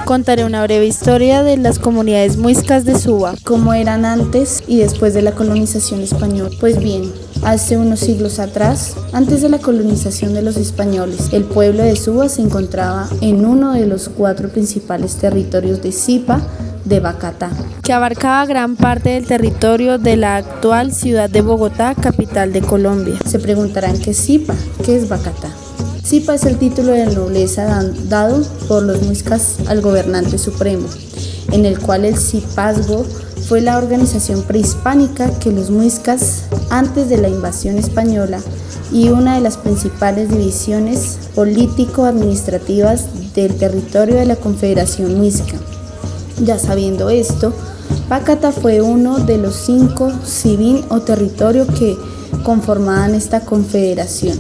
Contaré una breve historia de las comunidades muiscas de Suba, cómo eran antes y después de la colonización española. Pues bien, hace unos siglos atrás, antes de la colonización de los españoles, el pueblo de Suba se encontraba en uno de los 4 principales territorios de Zipa de Bacatá, que abarcaba gran parte del territorio de la actual ciudad de Bogotá, capital de Colombia. Se preguntarán ¿qué es Zipa? ¿Qué es Bacatá? Zipa es el título de nobleza dado por los muiscas al gobernante supremo, en el cual el zipazgo fue la organización prehispánica que los muiscas antes de la invasión española y una de las principales divisiones político-administrativas del territorio de la Confederación Muisca. Ya sabiendo esto, Bacatá fue uno de los 5 civil o territorios que conformaban esta confederación.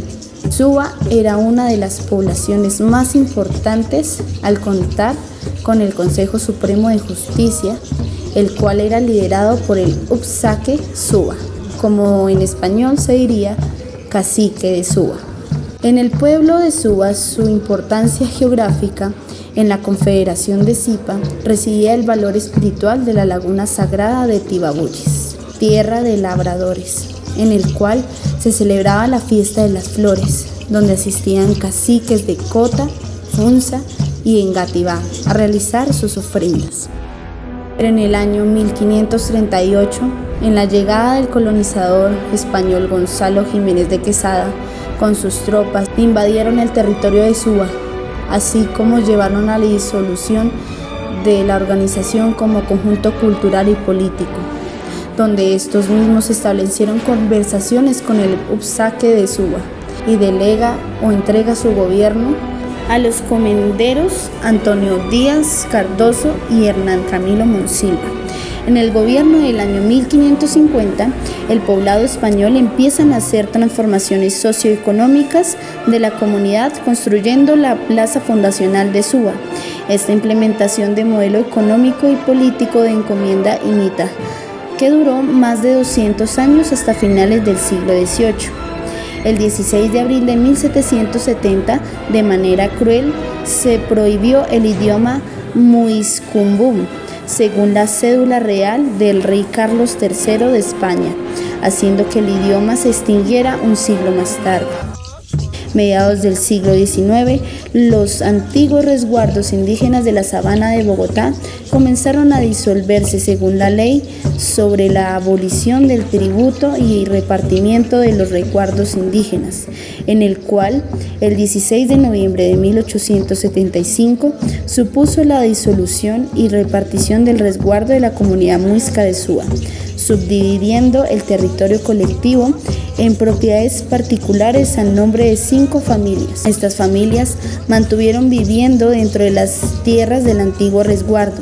Suba era una de las poblaciones más importantes al contar con el Consejo Supremo de Justicia, el cual era liderado por el Upsaque Suba, como en español se diría cacique de Suba. En el pueblo de Suba, su importancia geográfica en la Confederación de Zipa residía el valor espiritual de la laguna sagrada de Tibabuyes, tierra de labradores, en el cual se celebraba la fiesta de las flores, donde asistían caciques de Cota, Funza y Engativá a realizar sus ofrendas. Pero en el año 1538, en la llegada del colonizador español Gonzalo Jiménez de Quesada, con sus tropas invadieron el territorio de Suba, así como llevaron a la disolución de la organización como conjunto cultural y político, donde estos mismos establecieron conversaciones con el Upsaque de Suba y delega o entrega su gobierno a los comenderos Antonio Díaz Cardoso y Hernán Camilo Monsilva. En el gobierno del año 1550, el poblado español empieza a hacer transformaciones socioeconómicas de la comunidad, construyendo la plaza fundacional de Suba. Esta implementación de modelo económico y político de encomienda imita, que duró más de 200 años hasta finales del siglo XVIII. El 16 de abril de 1770, de manera cruel, se prohibió el idioma muiscumbum, según la cédula real del rey Carlos III de España, haciendo que el idioma se extinguiera un siglo más tarde. Mediados del siglo XIX, los antiguos resguardos indígenas de la sabana de Bogotá comenzaron a disolverse según la ley sobre la abolición del tributo y repartimiento de los resguardos indígenas, en el cual el 16 de noviembre de 1875 supuso la disolución y repartición del resguardo de la comunidad muisca de Suba, subdividiendo el territorio colectivo en propiedades particulares a nombre de 5 familias. Estas familias mantuvieron viviendo dentro de las tierras del antiguo resguardo,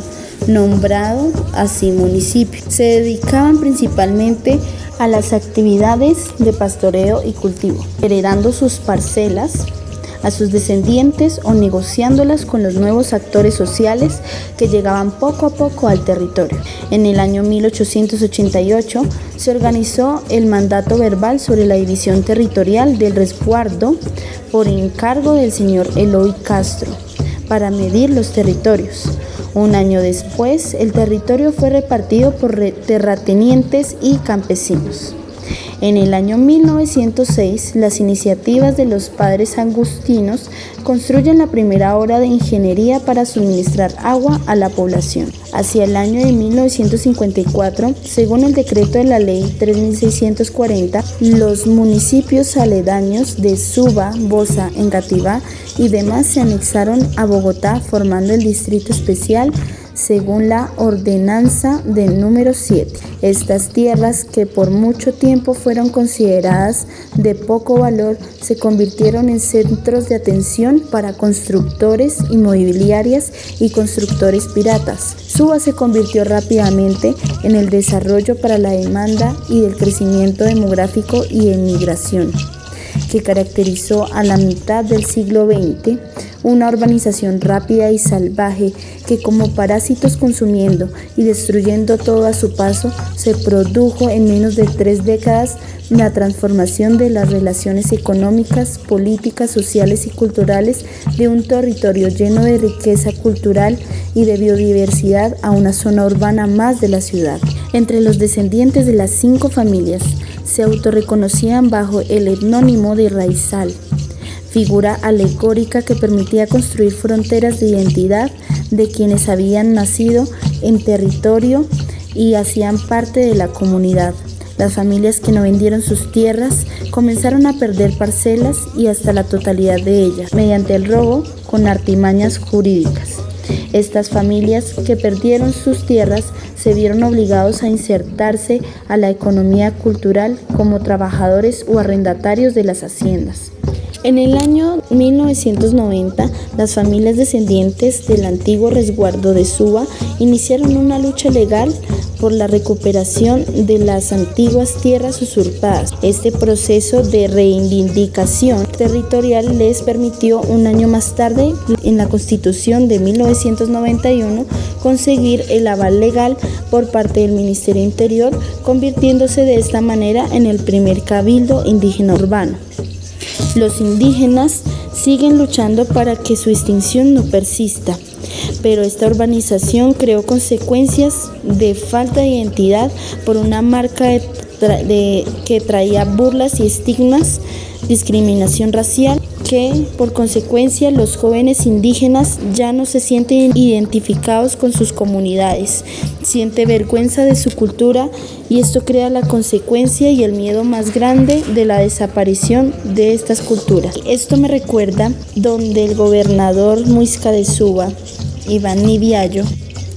nombrado así municipio. Se dedicaban principalmente a las actividades de pastoreo y cultivo, heredando sus parcelas a sus descendientes o negociándolas con los nuevos actores sociales que llegaban poco a poco al territorio. En el año 1888 se organizó el mandato verbal sobre la división territorial del resguardo por encargo del señor Eloy Castro para medir los territorios. Un año después, el territorio fue repartido por terratenientes y campesinos. En el año 1906, las iniciativas de los padres agustinos construyen la primera obra de ingeniería para suministrar agua a la población. Hacia el año de 1954, según el decreto de la Ley 3640, los municipios aledaños de Suba, Bosa, Engativá y demás se anexaron a Bogotá, formando el Distrito Especial según la ordenanza del número 7. Estas tierras, que por mucho tiempo fueron consideradas de poco valor, se convirtieron en centros de atención para constructores inmobiliarias y constructores piratas. Suba se convirtió rápidamente en el desarrollo para la demanda y el crecimiento demográfico y emigración, que caracterizó a la mitad del siglo XX, una urbanización rápida y salvaje que, como parásitos consumiendo y destruyendo todo a su paso, se produjo en menos de 3 décadas la transformación de las relaciones económicas, políticas, sociales y culturales de un territorio lleno de riqueza cultural y de biodiversidad a una zona urbana más de la ciudad. Entre los descendientes de las 5 familias se autorreconocían bajo el etnónimo de Raizal, figura alegórica que permitía construir fronteras de identidad de quienes habían nacido en territorio y hacían parte de la comunidad. Las familias que no vendieron sus tierras comenzaron a perder parcelas y hasta la totalidad de ellas, mediante el robo con artimañas jurídicas. Estas familias que perdieron sus tierras se vieron obligados a insertarse a la economía cultural como trabajadores o arrendatarios de las haciendas. En el año 1990, las familias descendientes del antiguo resguardo de Suba iniciaron una lucha legal por la recuperación de las antiguas tierras usurpadas. Este proceso de reivindicación territorial les permitió un año más tarde, en la Constitución de 1991, conseguir el aval legal por parte del Ministerio Interior, convirtiéndose de esta manera en el primer cabildo indígena urbano. Los indígenas siguen luchando para que su extinción no persista, pero esta urbanización creó consecuencias de falta de identidad por una marca que traía burlas y estigmas, discriminación racial, que por consecuencia los jóvenes indígenas ya no se sienten identificados con sus comunidades, sienten vergüenza de su cultura y esto crea la consecuencia y el miedo más grande de la desaparición de estas culturas. Esto me recuerda donde el gobernador Muisca de Suba, Iván Nibiallo,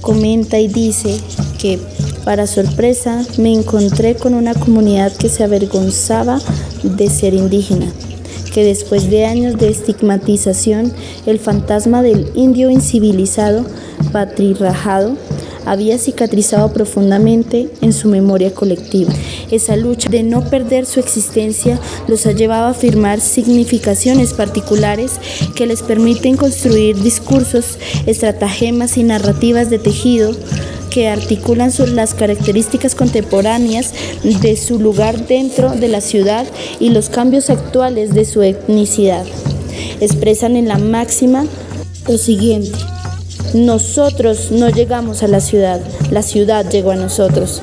comenta y dice que para sorpresa me encontré con una comunidad que se avergonzaba de ser indígena, que después de años de estigmatización, el fantasma del indio incivilizado, patriarcado, había cicatrizado profundamente en su memoria colectiva. Esa lucha de no perder su existencia los ha llevado a afirmar significaciones particulares que les permiten construir discursos, estratagemas y narrativas de tejido que articulan las características contemporáneas de su lugar dentro de la ciudad y los cambios actuales de su etnicidad. Expresan en la máxima lo siguiente: nosotros no llegamos a la ciudad llegó a nosotros.